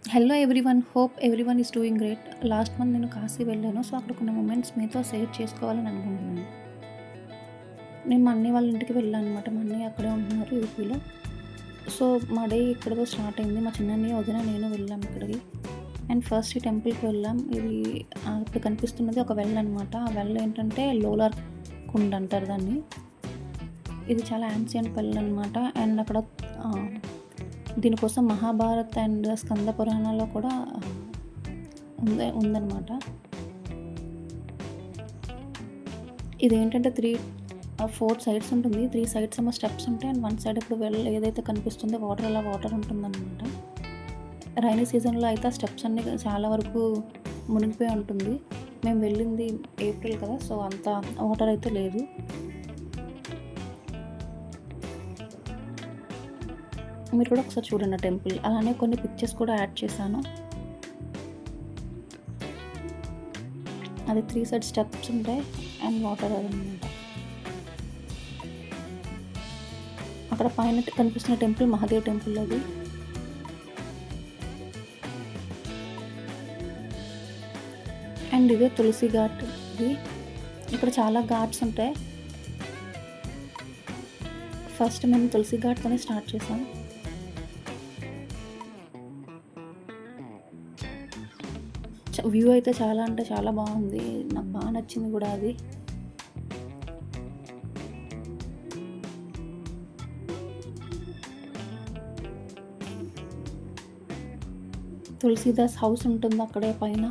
Hello everyone, hope everyone is doing great. Last month నేను కాశీ వెళ్ళాను. So, అక్కడ కొన్ని మొమెంట్స్ మీతో షేర్ చేసుకోవాలని అనుకుంటున్నాను. నేను మా అన్నయ్య వాళ్ళ ఇంటికి వెళ్ళాననమాట. మా అన్నయ్య అక్కడే ఉంటున్నారు యూపీలో. సో, మా డే ఇక్కడితో స్టార్ట్ అయింది. మా చిన్నన్నయ్య, వదిన, నేను వెళ్ళాం ఇక్కడికి. అండ్ ఫస్ట్ ఈ టెంపుల్‌కి వెళ్ళాం. ఇది ఇప్పుడు కనిపిస్తున్నది ఒక వెల్ అనమాట. ఆ వెల్ ఏంటంటే లోలార్ కుండ్ అంటారు దాన్ని. ఇది చాలా యాన్సియంట్ వెల్ అనమాట. అండ్ అక్కడ ఆహ్, దీనికోసం మహాభారత్ అండ్ స్కంద పురాణాల్లో కూడా ఉందనమాట. ఇదేంటంటే 4 సైడ్స్ ఉంటుంది. 3 సైడ్స్ ఏమో స్టెప్స్ ఉంటాయి. అండ్ 1 సైడ్ ఇప్పుడు ఏదైతే కనిపిస్తుందో వాటర్ ఉంటుందనమాట. రైనీ సీజన్‌లో అయితే ఆ స్టెప్స్ అన్నీ చాలా వరకు మునిగిపోయి ఉంటుంది. మేము వెళ్ళింది ఏప్రిల్ కదా! సో, అంత వాటర్ అయితే లేదు. మీరు కూడా ఒకసారి చూడండి ఆ టెంపుల్. అలానే కొన్ని పిక్చర్స్ కూడా యాడ్ చేశాను. అది 3 సైడ్ స్టెప్స్ ఉంటాయి అండ్ వాటర్ అదనమాట. అక్కడ పైన కనిపిస్తున్న టెంపుల్ మహాదేవ్ టెంపుల్ అది. అండ్ ఇదే తులసి ఘాట్ ఇది. ఇక్కడ చాలా ఘాట్స్ ఉంటాయి. ఫస్ట్ మేము తులసి ఘాట్‌తోనే స్టార్ట్ చేసాం. వ్యూ అయితే చాలా అంటే చాలా బాగుంది. నాకు బాగా నచ్చింది కూడా అది. తులసీదాస్ హౌస్ ఉంటుంది అక్కడే పైన.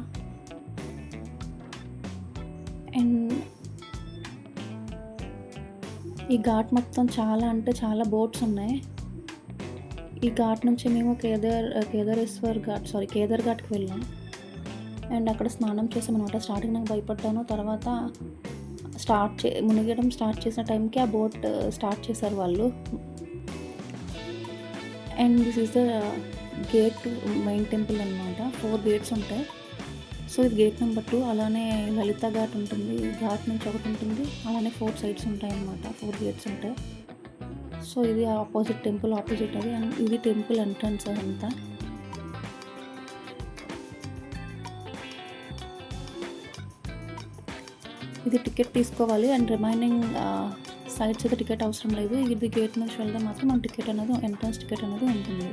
అండ్ ఈ ఘాట్ మొత్తం చాలా అంటే చాలా బోట్స్ ఉన్నాయి. ఈ ఘాట్ నుంచి మేము కేదార్ ఘాట్‌కి వెళ్ళాం. అండ్ అక్కడ స్నానం చేసామనమాట. స్టార్టింగ్ నాకు భయపడ్డాను. తర్వాత మునిగడం స్టార్ట్ చేసిన టైంకి ఆ బోట్ స్టార్ట్ చేశారు వాళ్ళు. And this is the gate to main temple అనమాట. 4 గేట్స్ ఉంటాయి. సో, ఇది గేట్ నెంబర్ 2. అలానే లలిత ఘాట్ ఉంటుంది. ఘాట్ నుంచి ఒకటి ఉంటుంది. అలానే 4 సైడ్స్ ఉంటాయన్నమాట. 4 గేట్స్ ఉంటాయి. సో, ఇది ఆపోజిట్ టెంపుల్ ఆపోజిట్ అది. అండ్ ఇది టెంపుల్ ఎంట్రన్స్ అదంతా. ఇది టికెట్ తీసుకోవాలి. అండ్ రిమైనింగ్ సైడ్స్ అయితే టికెట్ అవసరం లేదు. ఇది గేట్ నుంచి వెళ్తే మాత్రం మన టికెట్ అనేది ఎంట్రన్స్ టికెట్ అనేది ఉంటుంది.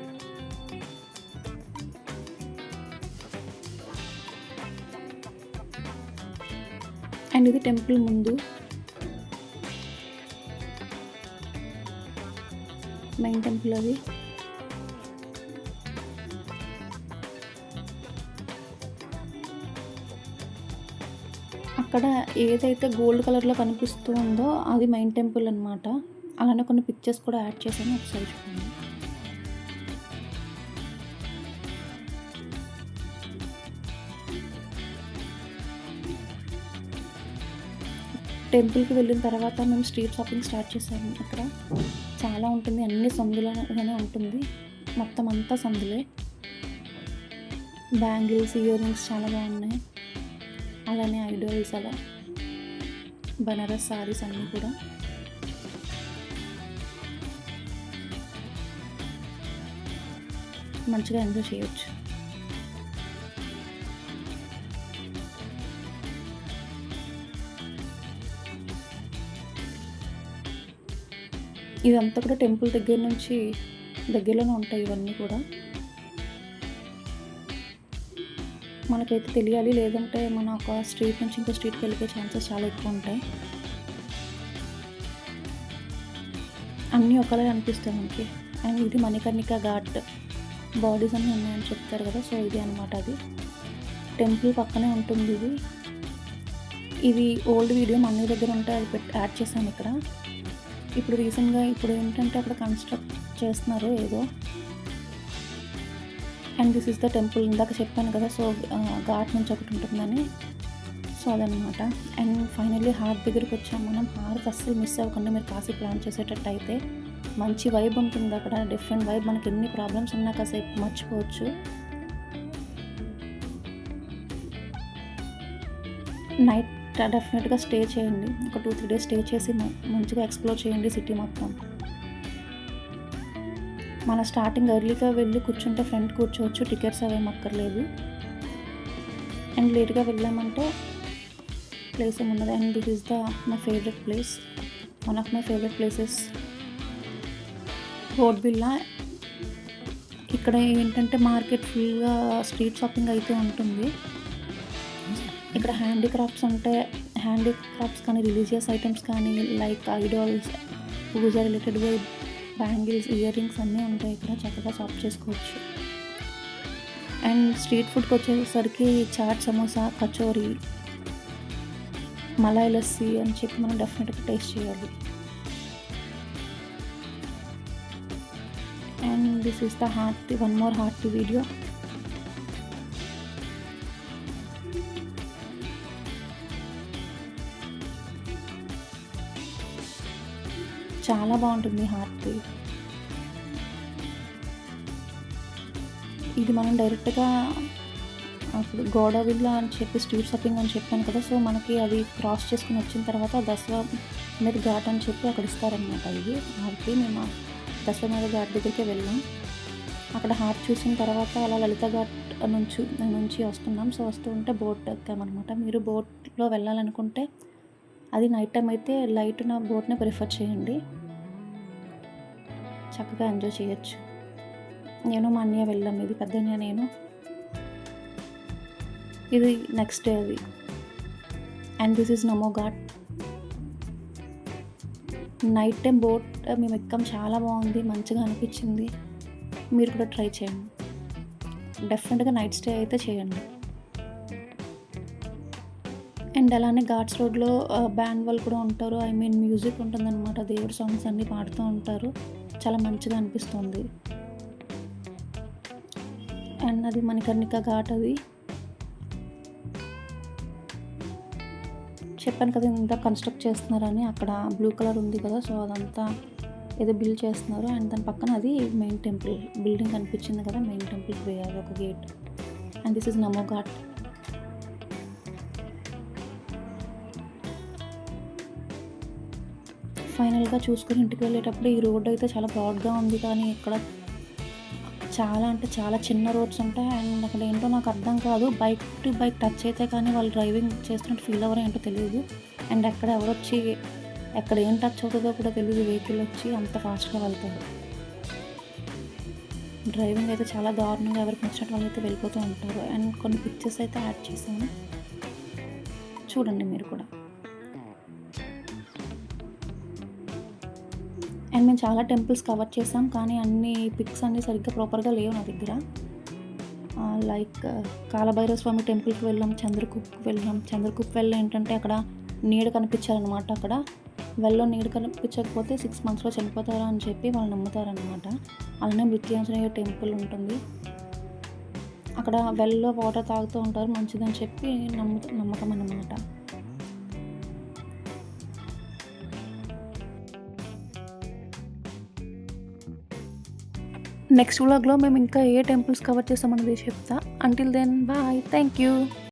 అండ్ ఇది టెంపుల్ ముందు మెయిన్ టెంపుల్ అది. అక్కడ ఏదైతే గోల్డ్ కలర్‌లో కనిపిస్తూ ఉందో అది మెయిన్ టెంపుల్ అనమాట. అలానే కొన్ని పిక్చర్స్ కూడా యాడ్ చేశాను. ఒకసారి చూడండి. టెంపుల్‌కి వెళ్ళిన తర్వాత మేము స్ట్రీట్ షాపింగ్ స్టార్ట్ చేసాము. అక్కడ చాలా ఉంటుంది. అన్ని సందులుగానే ఉంటుంది. మొత్తం అంతా సందులే. బ్యాంగిల్స్, ఇయర్ రింగ్స్ చాలా బాగున్నాయి. అలానే ఐడల్స్ అలా బనారస్ సారీస్ అన్నీ కూడా. మంచిగా ఎంజాయ్ చేయొచ్చు. ఇదంతా కూడా టెంపుల్ దగ్గరలోనే ఉంటాయి ఇవన్నీ కూడా. మనకైతే తెలియాలి, లేదంటే మన ఒక స్ట్రీట్ నుంచి ఇంకో స్ట్రీట్‌కి వెళ్ళిపోయే ఛాన్సెస్ చాలా ఎక్కువ ఉంటాయి. అన్నీ ఒకలాగే అనిపిస్తాయి మనకి. అండ్ ఇది మణికర్ణిక ఘాట్. బాడీస్ అన్నీ ఉన్నాయని చెప్తారు కదా! సో, ఇది అనమాట అది. టెంపుల్ పక్కనే ఉంటుంది ఇది. ఇది ఓల్డ్ వీడియో మా అన్నయ్య దగ్గర ఉంటే అది యాడ్ చేశాను ఇక్కడ. ఇప్పుడు రీసెంట్‌గా ఏంటంటే అక్కడ కన్‌స్ట్రక్ట్ చేస్తున్నారు ఏదో. And this is the temple. ఇందాక చెప్పాను కదా! సో, ఘాట్ నుంచి ఒకటి ఉంటుందని. సో, అదనమాట. అండ్ ఫైనల్లీ హార్ట్ దగ్గరికి వచ్చాం మనం. హార్ట్ అస్సలు మిస్ అవ్వకుండా మీరు కాశీ ప్లాన్ చేసేటట్టయితే మంచి వైబ్ ఉంటుంది అక్కడ. Different vibe. మనకి ఎన్ని ప్రాబ్లమ్స్ ఉన్నా కాసేపు మర్చిపోవచ్చు. నైట్ డెఫినెట్‌గా స్టే చేయండి. ఒక 2-3 డేస్ స్టే చేసి మంచిగా ఎక్స్‌ప్లోర్ చేయండి సిటీ మొత్తం. మన స్టార్టింగ్ ఎర్లీగా వెళ్ళి కూర్చుంటే ఫ్రంట్ కూర్చోవచ్చు, టికెట్స్ అవేం అక్కర్లేదు. అండ్ లేట్గా వెళ్ళామంటే ప్లేస్ ఏముండదు. And this is my favourite place, one of my favourite places boat బిల్లా. ఇక్కడ ఏంటంటే మార్కెట్ ఫుల్గా స్ట్రీట్ షాపింగ్ అయితే ఉంటుంది. ఇక్కడ హ్యాండీక్రాఫ్ట్స్ కానీ, రిలీజియస్ ఐటమ్స్ కానీ, లైక్ ఐడాల్స్, పూజ రిలేటెడ్గా బ్యాంగిల్స్, ఇయర్ రింగ్స్ అన్నీ ఉంటాయి. ఇక్కడ చక్కగా షాప్ చేసుకోవచ్చు. అండ్ స్ట్రీట్ ఫుడ్కి వచ్చేసరికి చాట్, సమోసా, కచోరీ, మలాయ్ లస్సీ అని చెప్పి మనం డెఫినెట్గా టేస్ట్ చేయాలి. And this is the one more hearty video. చాలా బాగుంటుంది హార్టీ. ఇది మనం డైరెక్ట్గా అప్పుడు గోడవిల్లా అని చెప్పి స్ట్రీట్ షాపింగ్ అని చెప్పాను కదా, సో మనకి అది క్రాస్ చేసుకుని వచ్చిన తర్వాత దసరా మీద ఘాట్ అని చెప్పి అక్కడ ఇస్తారనమాట. ఇది హార్టీ. మేము దసరా మీద ఘాట్ దగ్గరికి వెళ్ళాం. అక్కడ హార్ట్ చూసిన తర్వాత అలా లలిత ఘాట్ నుంచి వస్తున్నాం. సో వస్తూ ఉంటే బోట్ ఎక్కామన్నమాట. మీరు బోట్లో వెళ్ళాలనుకుంటే అది నైట్ టైం అయితే లైట్ ఉన్న బోట్నే ప్రిఫర్ చేయండి, చక్కగా ఎంజాయ్ చేయొచ్చు. నేను మా అన్నయ్య వెళ్ళాం. ఇది పెద్ద అన్నయ్య, నేను. ఇది నెక్స్ట్ డే అది. And this is Namo ghat. Night time boat మేము ఎక్కాం, చాలా బాగుంది, మంచిగా అనిపించింది. మీరు కూడా ట్రై చేయండి, డెఫినెట్గా నైట్ స్టే అయితే చేయండి. అండ్ అలానే ఘాట్స్ రోడ్లో బ్యాండ్ వాళ్ళు కూడా ఉంటారు. మ్యూజిక్ ఉంటుందన్నమాట, దేవుడి సాంగ్స్ అన్నీ పాడుతూ ఉంటారు. చాలా మంచిగా అనిపిస్తుంది. అండ్ అది మణికర్ణిక ఘాట్. అది చెప్పాను కదా ఇంత కన్స్ట్రక్ట్ చేస్తున్నారని. అక్కడ బ్లూ కలర్ ఉంది కదా, సో అదంతా ఏదో బిల్డ్ చేస్తున్నారు. అండ్ దాని పక్కన అది మెయిన్ టెంపుల్ బిల్డింగ్ కనిపించింది కదా, మెయిన్ టెంపుల్కి పోయారు ఒక గేట్. అండ్ దిస్ ఇస్ నమో ఘాట్. ఫైనల్గా చూసుకొని ఇంటికి వెళ్ళేటప్పుడు ఈ రోడ్ అయితే చాలా బ్రాడ్గా ఉంది, కానీ ఇక్కడ చాలా అంటే చాలా చిన్న రోడ్స్ ఉంటాయి. అండ్ అక్కడ ఏంటో నాకు అర్థం కాదు, బైక్ టు బైక్ టచ్ అయితే కానీ వాళ్ళు డ్రైవింగ్ చేస్తున్నట్టు ఫీల్ అవ్వరో ఏంటో తెలియదు. అండ్ అక్కడ ఎవరొచ్చి ఎక్కడ ఏం టచ్ అవుతుందో కూడా తెలియదు, వెహికల్ వచ్చి అంత ఫాస్ట్గా వెళ్తారు. డ్రైవింగ్ అయితే చాలా దారుణంగా ఎవరికి నచ్చినట్టు వాళ్ళు అయితే వెళ్ళిపోతూ ఉంటారు. అండ్ కొన్ని పిక్చర్స్ అయితే యాడ్ చేశాను, చూడండి మీరు కూడా. అండ్ మేము చాలా టెంపుల్స్ కవర్ చేసాం, కానీ అన్ని పిక్స్ అన్నీ సరిగ్గా ప్రాపర్గా లేవు నా దగ్గర. లైక్ కాలభైరవ స్వామి టెంపుల్కి వెళ్ళాం, చంద్రకూప్ వెళ్ళి ఏంటంటే అక్కడ నీడ కనిపించారనమాట. అక్కడ వెల్లో నీడ కనిపించకపోతే 6 monthsలో చనిపోతారా అని చెప్పి వాళ్ళు నమ్ముతారనమాట. అలానే మృత్యుంజయ టెంపుల్ ఉంటుంది, అక్కడ వెల్లో వాటర్ తాగుతూ ఉంటారు, మంచిదని చెప్పి నమ్మకం అన్నమాట. నెక్స్ట్ వ్లాగ్లో మేము ఇంకా ఏ టెంపుల్స్ కవర్ చేస్తామన్నది చెప్తా. Until then bye, thank you.